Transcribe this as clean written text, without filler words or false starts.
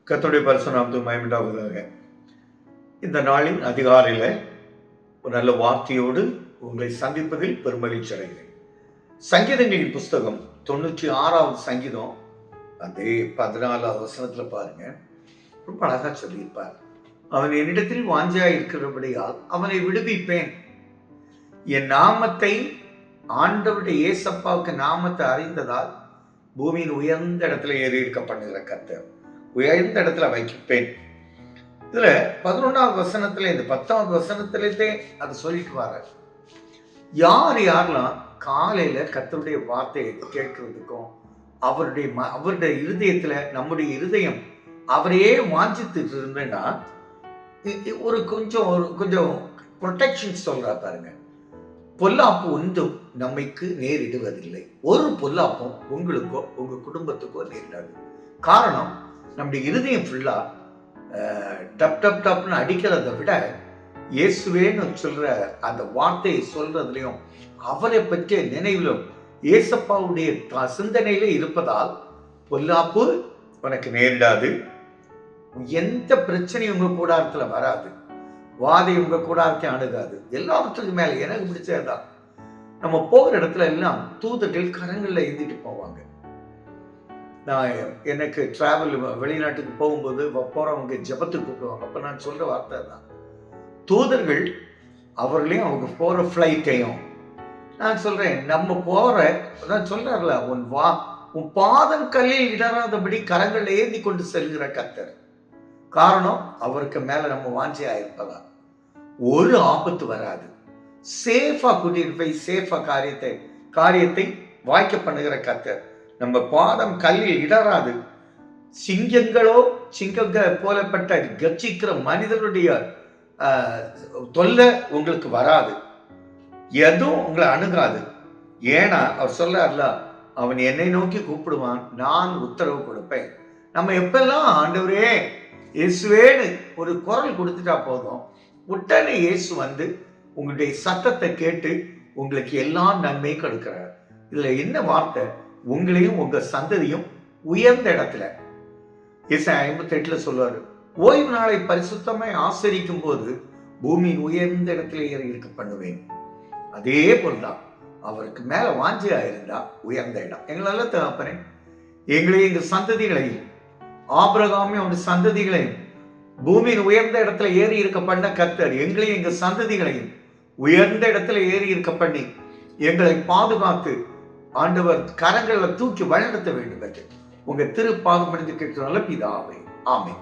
கர்த்தருடைய பரிசுத்த நாமத்துக்கு மகிமை உண்டாவதாக. இந்த நாளின் அதிகாலையில் ஒரு நல்ல வார்த்தையோடு உங்களை சந்திப்பதில் பெருமகிழ்ச்சி அடைகிறேன். சங்கீதங்களின் புஸ்தகம் 96வது சங்கீதம் அதே 14வது வசனத்தில் பாருங்க, ரொம்ப அழகா சொல்லியிருப்பார். அவன் என்னிடத்தில் வாஞ்சா இருக்கிறபடியால் அவனை விடுவிப்பேன். என் நாமத்தை, ஆண்டவருடைய இயேசப்பாவுக்கு நாமத்தை அறிந்ததால் பூமியின் உயர்ந்த இடத்துல ஏறி இருக்க பண்ணுகிற கர்த்தர் உயர்ந்த இடத்துல வைக்கப்பேன். இதுல 11வது வசனத்துல, இந்த 10வது வசனத்திலே அதை சொல்லிட்டு வர, யார் யாரெல்லாம் காலையில கர்த்தருடைய வார்த்தையை கேட்கறதுக்கும் அவருடைய இருதயத்துல, நம்முடைய இருதயம் அவரையே வாஞ்சித்து இருந்தேன்னா கொஞ்சம் ப்ரொடெக்ஷன் சொல்றா பாருங்க. பொல்லாப்பு ஒன்றும் நம்மைக்கு நேரிடுவதில்லை. ஒரு பொல்லாப்பும் உங்களுக்கோ உங்க குடும்பத்துக்கோ நேரிடாது. காரணம், நம்முடைய இருதயம் ஃபுல்லா டப் டப் டப்னு அடிக்கிறத விட இயேசுவேன்னு சொல்ற அந்த வார்த்தையை சொல்றதுலையும் அவரை பற்றிய நினைவிலும் இயேசப்பாவுடைய சிந்தனையில இருப்பதால் பொல்லாப்பு உனக்கு நேரிடாது. எந்த பிரச்சனையும் உங்க கூடாரத்துல வராது. வாதை உங்க கூடாரத்தை அணுகாது. எல்லாவற்றுக்கும் மேல எனக்கு பிடிச்சதுதான், நம்ம போகிற இடத்துல எல்லாம் தூதர்கள் கரங்கள்ல ஏந்திட்டு போவாங்க. நான் எனக்கு டிராவல் வெளிநாட்டுக்கு போகும்போது போறவங்க ஜெபத்துக்கு கூப்பிடுவாங்க. அப்ப நான் சொல்ற வார்த்தை தான், தூதர்கள் அவர்களையும் அவங்க போற ஃப்ளைட்டையும் நான் சொல்றேன், நம்ம நான் சொல்றாருல, உன் பாதம் கல்லில் இடராதபடி கரங்களை ஏந்தி கொண்டு செல்கிற கர்த்தர். காரணம், அவருக்கு மேல நம்ம வாஞ்சியா இருப்பதா ஒரு ஆபத்து வராது. சேஃபா கூட்டிட்டு போய் சேஃபா காரியத்தை வாய்க்க பண்ணுகிற கர்த்தர். நம்ம பாதம் கல்லில் இடராது. சிங்கங்கள் போலப்பட்ட கர்ஜிக்கிற மனிதனுடைய தொல்லை உங்களுக்கு வராது. எதுவும் உங்களை அணுகாது. ஏன்னா அவர் சொல்றாருல, அவன் என்னை நோக்கி கூப்பிடுவான், நான் உத்தரவு கொடுப்பேன். நம்ம எப்பெல்லாம் ஆண்டவரே இயேசுவேன்னு ஒரு குரல் கொடுத்துட்டா போதும், உடனே இயேசு வந்து உங்களுடைய சத்தத்தை கேட்டு உங்களுக்கு எல்லா நன்மையும் கொடுக்கிறார். இதுல என்ன வார்த்தை, உங்களையும் உங்க சந்ததியும் உயர்ந்த இடத்துல. ஏசாயா 58 சொல்லுவாரு, ஓய்வு நாளை பரிசுத்தமாய் ஆசரிக்கும் போது பூமியின் உயர்ந்த இடத்துல ஏறி இருக்க பண்ணுவேன். அதே போல்தான் அவருக்கு மேல வாஞ்சியா இருந்தா உயர்ந்த இடம். எங்களால தகப்பனே, எங்களையும் எங்க சந்ததிகளையும், ஆபிரகாமையும் அவருடைய சந்ததிகளையும் பூமியின் உயர்ந்த இடத்துல ஏறி இருக்க பண்ண கர்த்தர் எங்களையும் எங்க சந்ததிகளையும் உயர்ந்த இடத்துல ஏறி இருக்க பண்ணி எங்களை பாதுகாத்து ஆண்டவர் கரங்களை தூக்கி வழிநடத்த வேண்டும் என்று உங்க திருப்பாதம் படித்து கேட்கிறால பிதாவே, ஆமென்.